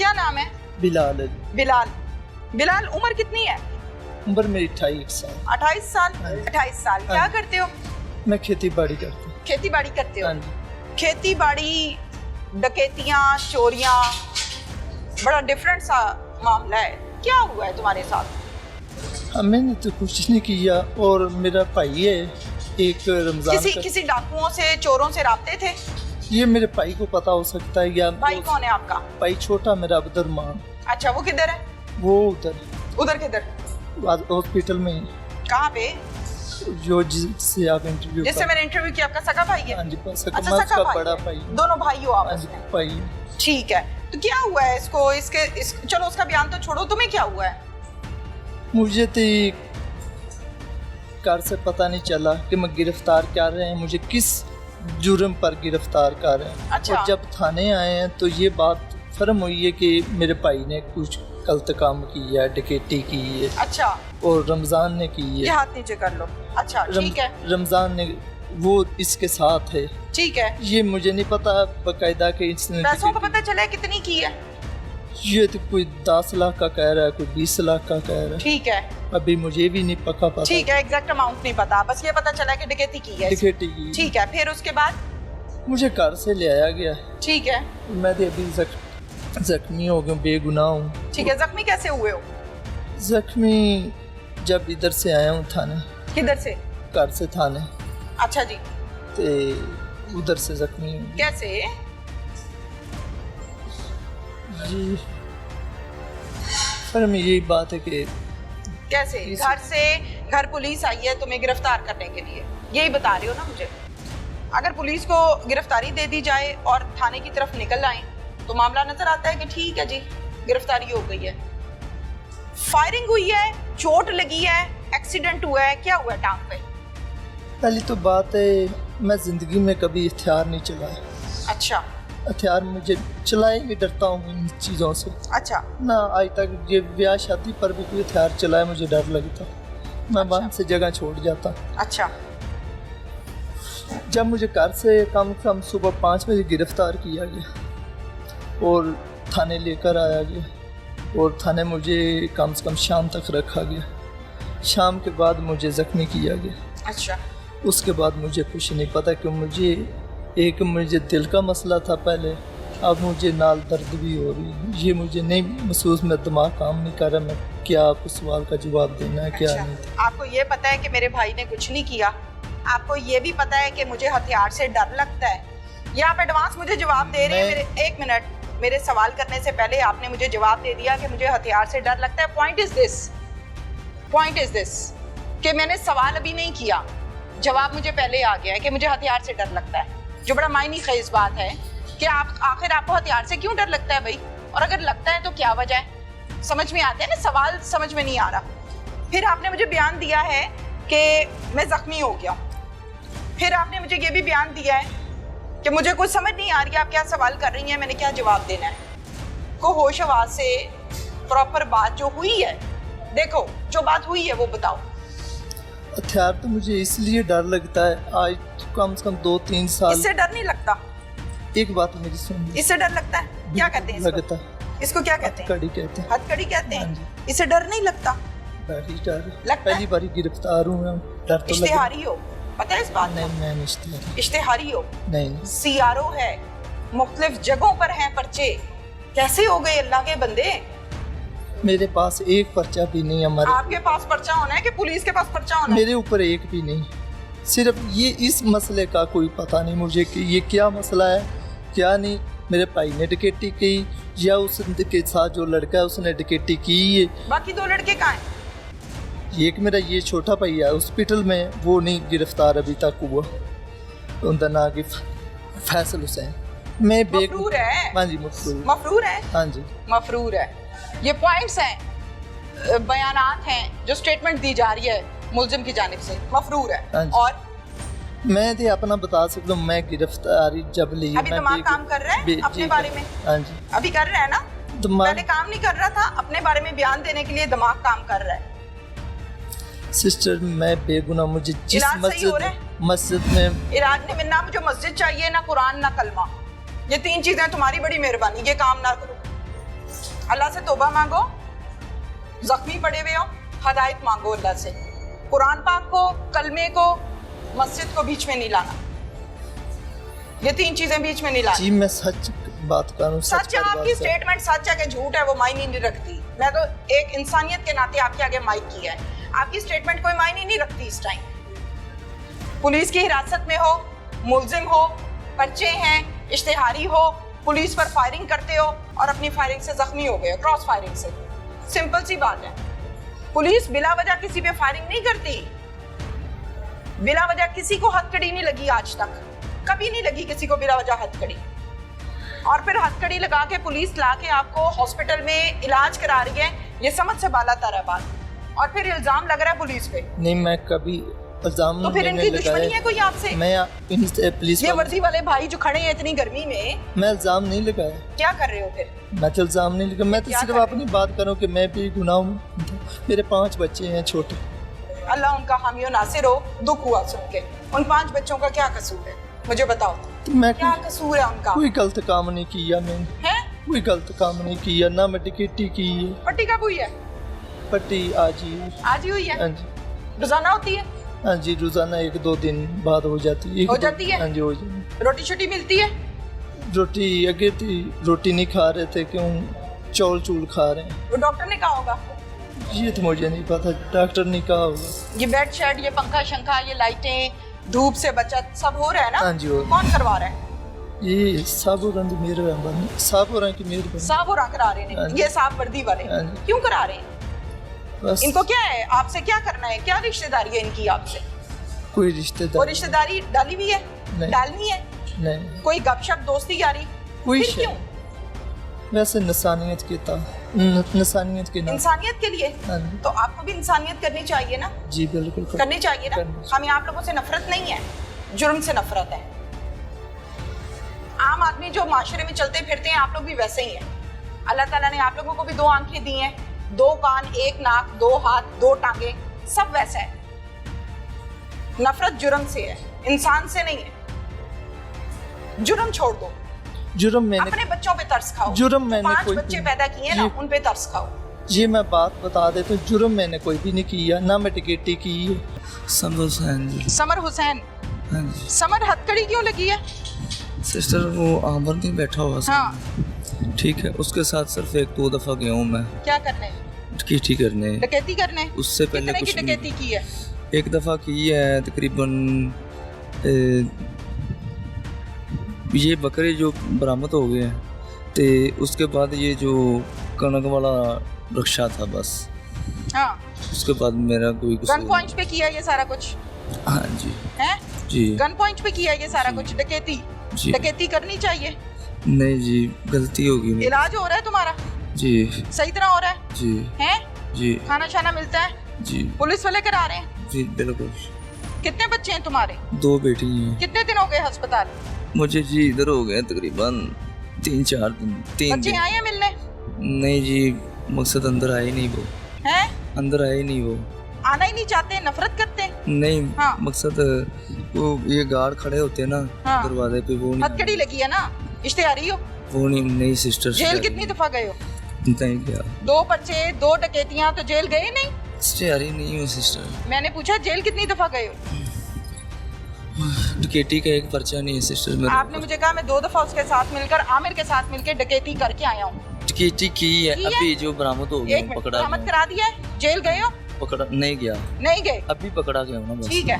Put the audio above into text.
क्या नाम है? बिलाल है। बिलाल। बिलाल, उम्र कितनी है? उम्र मेरी 28 साल। 28 साल? 28 साल। क्या करते हो? मैं खेती बाड़ी करता हूँ। खेती बाड़ी करते हो? हाँ जी। खेती बाड़ी, डकैतियाँ, चोरियाँ, बड़ा डिफरेंट सा मामला है। क्या हुआ है तुम्हारे साथ? मैंने तो कुछ नहीं किया और मेरा भाई है एक रमजान किसी डाकुओं से, चोरों से राब्ते थे? ये मेरे भाई को पता हो सकता है। या भाई कौन है आपका? भाई छोटा मेरा अब्दुर्रहमान। अच्छा, वो किधर है? वो उधर किधर? हॉस्पिटल में। कहाँ पे? जो जिससे आप इंटरव्यू, जिससे मैंने इंटरव्यू किया, आपका सगा भाई है? हाँ जी, अच्छा, सगा भाई बड़ा है। भाई। दोनों भाई हो आपस में? भाई। ठीक है, तो क्या हुआ है इसको? चलो उसका बयान तो छोड़ो, तुम्हें क्या हुआ है? मुझे तो कार से पता नहीं चला कि मैं गिरफ्तार कर रहे हैं, मुझे किस जुर्म पर गिरफ्तार कर रहे हैं। अच्छा। और जब थाने आए हैं तो ये बात फर्म हुई है कि मेरे भाई ने कुछ गलत काम किया है, डकैती की है। अच्छा। और रमजान ने की है। ये हाथ नीचे कर लो। अच्छा, ठीक है। रमजान ने, वो इसके साथ है। ठीक है। ये मुझे नहीं पता बकायदा कि इसने पैसों का पता चला है कितनी की है? ये तो कोई 10 लाख का कह रहा है, कोई 20 लाख का कह रहा है। ठीक है। अभी मुझे भी नहीं पता। ठीक है, एग्जैक्ट अमाउंट नहीं पता, बस ये पता चला कि डकैती की है। डकैती की। ठीक है, फिर उसके बाद? मुझे घर से ले आया गया। ठीक है। मैं तो अभी जख्मी हो गया, बेगुनाह हूँ। ठीक है, जख्मी कैसे हुए हो? जख्मी जब इधर से आया हूँ थाने। किधर से? घर से थाने। अच्छा जी। ते उधर से जख्मी हूँ। कैसे जी? पर में यही बात है कि कैसे घर पुलिस आई है तुम्हें गिरफ्तार करने के लिए, यही बता रहे हो ना मुझे? अगर पुलिस को गिरफ्तारी दे दी जाए और थाने की तरफ निकल आए तो मामला नजर आता है कि ठीक है जी, गिरफ्तारी हो गई है। फायरिंग हुई है, चोट लगी है, एक्सीडेंट हुआ है, क्या हुआ है टांग पे? पहली तो बात है, मैं जिंदगी में कभी हथियार नहीं चलाया। अच्छा। हथियार मुझे चलाए भी डरता हूँ इन चीज़ों से। अच्छा। ना आज तक ये ब्याह शादी पर भी कोई हथियार चलाए मुझे डर लगता, मैं वहाँ से जगह छोड़ जाता। अच्छा। जब मुझे घर से कम से कम सुबह 5 बजे गिरफ्तार किया गया और थाने लेकर आया गया और थाने मुझे कम से कम शाम तक रखा गया। शाम के बाद मुझे ज़ख्मी किया गया। अच्छा। उसके बाद मुझे कुछ नहीं पता कि मुझे दिल का मसला था पहले, अब मुझे नाल दर्द भी हो रही है। ये मुझे नहीं महसूस, में दिमाग काम नहीं कर रहा मैं क्या आपको सवाल का जवाब देना है। क्या नहीं। आपको ये पता है कि मेरे भाई ने कुछ नहीं किया? आपको ये भी पता है कि मुझे हथियार से डर लगता है? ये आप एडवांस मुझे जवाब दे रहे हैं? एक मिनट, मेरे सवाल करने से पहले आपने मुझे जवाब दे दिया कि मुझे हथियार से डर लगता है। पॉइंट इज दिस कि मैंने सवाल अभी नहीं किया, जवाब मुझे पहले आ गया है कि मुझे हथियार से डर लगता है, जो बड़ा मायने खेज बात है कि आखिर आपको हथियार से क्यों डर लगता है भाई? और अगर लगता है तो क्या वजह है? समझ में आते हैं ना, सवाल समझ में नहीं आ रहा। फिर आपने मुझे बयान दिया है कि मैं जख्मी हो गया, फिर आपने मुझे ये भी बयान दिया है कि मुझे कुछ समझ नहीं आ रही आप क्या सवाल कर रही हैं, मैंने क्या जवाब देना है। को होश आवाज से प्रॉपर बात जो हुई है, देखो जो बात हुई है वो बताओ। हथियार तो मुझे इसलिए डर लगता है, आज कम से कम 2-3 साल। इससे डर नहीं लगता? एक बात मेरी सुन। इससे डर लगता है? क्या कहते हैं लगता? इसको क्या कहते हैं? हथकड़ी कहते हैं। हथकड़ी कहते हैं? इससे डर नहीं लगता? डर पहली बार गिरफ्तार हूँ, डर तो इश्तिहारी हो, पता है इस बात? नहीं, मैं इश्तिहारी हो? नहीं। CRO है, मुख्तलिफ जगहों पर हैं पर्चे, कैसे हो गए अल्लाह के बंदे? मेरे पास एक पर्चा भी नहीं है। आपके पास पर्चा होना है कि पुलिस के पास पर्चा होना है? मेरे ऊपर एक भी नहीं। सिर्फ ये इस मसले का कोई पता नहीं मुझे कि ये क्या मसला है क्या नहीं। मेरे भाई ने डकैती की या उसके साथ जो लड़का है उसने डकैती की है। बाकी 2 लड़के कहाँ हैं? एक मेरा ये छोटा भाई है हॉस्पिटल में, वो नहीं गिरफ्तार अभी तक हुआ। उनका नाम है फैसल हुसैन। मैं मफरूर है। हाँ जी, मफरूर है। हाँ जी, मफरूर है। ये पॉइंट्स हैं, बयानात हैं जो स्टेटमेंट दी जा रही है मुलजिम की जानिब से, मफरूर है। और मैं तो अपना बता सकता हूँ, मैं गिरफ्तारी जब ली अभी दिमाग काम कर रहा है अपने बारे में? हाँ जी, अभी कर रहा है ना? पहले काम नहीं कर रहा था, अपने बारे में बयान देने के लिए दिमाग काम कर रहा है। सिस्टर मैं बेगुनाह, मुझे जिस मस्जिद में इराद नहीं, ना मुझे मस्जिद चाहिए, ना कुरान, ना कलमा, ये 3 चीजें तुम्हारी बड़ी मेहरबानी, ये काम ना करो। अल्लाह से तौबा मांगो, जख्मी पड़े हुए हो, हदायत मांगो अल्लाह से। कुरान पाक को, कलमे को, मस्जिद को बीच में नहीं लाना, ये 3 चीजें बीच में नहीं लानी। जी मैं सच बात करूं, सच है, आपकी स्टेटमेंट सच है कि झूठ है वो मायने नहीं रखती। मैं तो एक इंसानियत के नाते आपके आगे माइक किया है, आपकी स्टेटमेंट कोई मायने नहीं रखती इस टाइम। पुलिस की हिरासत में हो, मुलजिम हो, पर्चे हैं, इश्तिहारी हो, पुलिस पर फायरिंग करते हो और अपनी फायरिंग से जख्मी हो गए, क्रॉस फायरिंग से। सिंपल सी बात है, पुलिस बिला वजह किसी पे फायरिंग नहीं करती, बिला वजह किसी को हथकड़ी नहीं लगी आज तक, कभी नहीं लगी किसी को बिला वजह हथकड़ी। और फिर हथकड़ी लगा के पुलिस ला के आपको हॉस्पिटल में इलाज करा रही है, ये समझ से बाला तर है बात। और फिर इल्जाम लग रहा है पुलिस पे। नहीं मैं कभी इल्जाम तो फिर इनकी दुश्मनी है कोई आपसे? मैं इनसे पुलिस ये वर्दी वाले भाई जो खड़े हैं इतनी गर्मी में, मैं इल्जाम नहीं लगाया। क्या कर रहे हो फिर? मैं तो इल्जाम नहीं लगा, मैं तो क्या सिर्फ कर रहे अपनी बात करूं कि मैं भी गुनाह हूं। मेरे 5 बच्चे हैं छोटे। अल्लाह उनका हामी और नासिर हो। दुख हुआ सुन के। उन 5 बच्चों का क्या कसूर है मुझे बताओ, तो मैं क्या कसूर है उनका? कोई गलत काम नहीं किया मैंने, है? कोई गलत काम नहीं किया, ना मैं टिकटी की है। पट्टी कब हुई है? पट्टी आज ही आज ही हुई है? हाँ जी, रोजाना होती है? हाँ जी, रोजाना 1-2 दिन बाद हो जाती है। हो जाती है? हाँ जी हो जाती है। रोटी छोटी मिलती है? रोटी अगे थी, रोटी नहीं खा रहे थे, क्यों चौल चूल खा रहे हैं। वो डॉक्टर ने कहा होगा? ये तो मुझे नहीं पता, डॉक्टर ने कहा होगा। ये बेड शेड, ये पंखा शंखा, ये लाइटें, धूप से बचत सब हो रहा है ना? हाँ जी हो। कौन करवा रहा है? ये साहब और मेहरबानी, साहब और की मेहरबानी। साहब और करा रहे हाँ हैं जी। ये साहब वर्दी वाले। हाँ जी। क्यों करा रहे हैं? बस इनको क्या है आपसे, क्या करना है, क्या रिश्तेदारी है इनकी आपसे? कोई वो रिश्तेदार रिश्तेदारी डाली हुई है? नहीं। डालनी है? नहीं, कोई गपशप दोस्ती यारी? कोई फिर शय। क्यों? वैसे नसानियत के था, नसानियत के नाम। इंसानियत के लिए? हाँ जी। तो आपको भी इंसानियत करनी चाहिए ना? जी बिल्कुल करनी चाहिए ना? करनी चाहिए। हमें आप लोगों से नफरत नहीं है, जुर्म से नफरत है। आम आदमी जो माशरे में चलते फिरते हैं, आप लोग भी वैसे ही हैं। अल्लाह ताला ने आप लोगों को भी 2 आंखें दी हैं, 2 कान, 1 नाक, 2 हाथ, 2 टांगे, सब वैसा है। नफरत जुर्म से है, इंसान से नहीं है। जुर्म छोड़ दो, जुर्म मैंने अपने बच्चों पे तरस खाओ। जुर्म मैंने 5 कोई बच्चे भी- पैदा किए हैं ना, जी। उन पे तरस खाओ। ये मैं बात बता देता हूँ, जुर्म मैंने कोई भी नहीं किया, ना मैं टिकटी की है। समर हुसैन जी। समर हुसैन, हाँ जी समर हथकड़ी क्यों लगी है? सिस्टर वो आमर नहीं बैठा हुआ हाँ, ठीक है, उसके साथ सिर्फ 1-2 दफ़ा गया हूँ मैं क्या करने? टिकटी करने। डकैती करने? उससे पहले कितने की कुछ डकैती की है? एक दफ़ा की है तकरीबन। ये बकरे जो बरामद हो गए हैं, तो उसके बाद ये जो कनक वाला रक्षा था, बस हाँ, उसके बाद मेरा कोई गन पॉइंट पे किया ये सारा कुछ हाँ जी है? जी गन पॉइंट पे किया ये सारा कुछ? डकैती? जी डकैती करनी चाहिए। नहीं जी, गलती होगी मेरी। इलाज हो रहा है तुम्हारा? जी सही तरह हो रहा है? जी हैं? जी खाना शाना मिलता है? जी पुलिस वाले करा रहे हैं? जी बिल्कुल। कितने बच्चे हैं तुम्हारे? 2 बेटी हैं कितने दिन हो गए अस्पताल? मुझे जी, इधर हो गए तकरीबन 3-4 दिन। 3 बच्चे दिन आए हैं मिलने? नहीं जी, मकसद अंदर आए नहीं वो, हैं? अंदर आए नहीं वो। आना ही नहीं चाहते, नफरत करते हैं? नहीं हाँ। मकसद वो ये गार्ड खड़े होते हैं ना हाँ। दरवाजे पे, वो हथकड़ी लगी है ना, इश्तेहारी हो? वो नहीं सिस्टर। जेल कितनी दफा गए हो? नहीं गया, 2 पर्चे, 2 डकैतियां, तो जेल गए नहीं? स्टेरी नहीं हूँ सिस्टर। मैंने पूछा जेल कितनी दफा गए हो? डकैती का एक पर्चा नहीं है सिस्टर मेरे। आपने मुझे कहा मैं 2 दफा उसके साथ मिलकर, आमिर के साथ मिलकर डकैती करके आया हूँ। डकैती की है की है? अभी जो बरामद हो गया, एक मिनट, पकड़ा बरामद करा दिया है? जेल गए हो? पकड़ा नहीं गया, नहीं गए? अभी पकड़ा गया हूँ ना बस। ठीक है।